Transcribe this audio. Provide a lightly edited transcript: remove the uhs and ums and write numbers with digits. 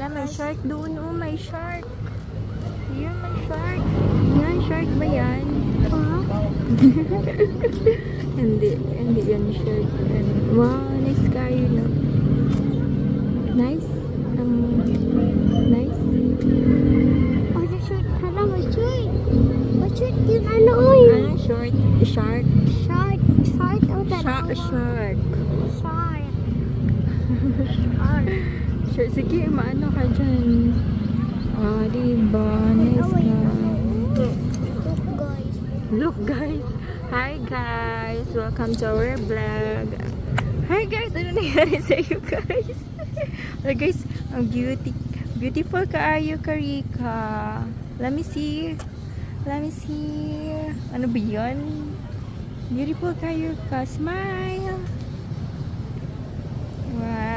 Hala, may shark doon. Oh, may shark. Yan, may shark. Yan, shark ba yan? Hindi yan shark. Wow, nice kayo na. Nice. Nice. Oh, the short. Hala, may short. May short yung ano, oy. Ano, short? Shark? Short. Short o Shark. Short. Sure, sige, maano ka dyan. Ah, diba? Nice ka. Look, guys. Look, guys. Hi, guys. Welcome to our vlog. Hi, guys. Ano nangyari sa iyo, guys? Hello, guys. Ang beautiful kaayo, Karika. Let me see. Let me see. Ano ba yun? Beautiful kayo ka. Smile. Wow.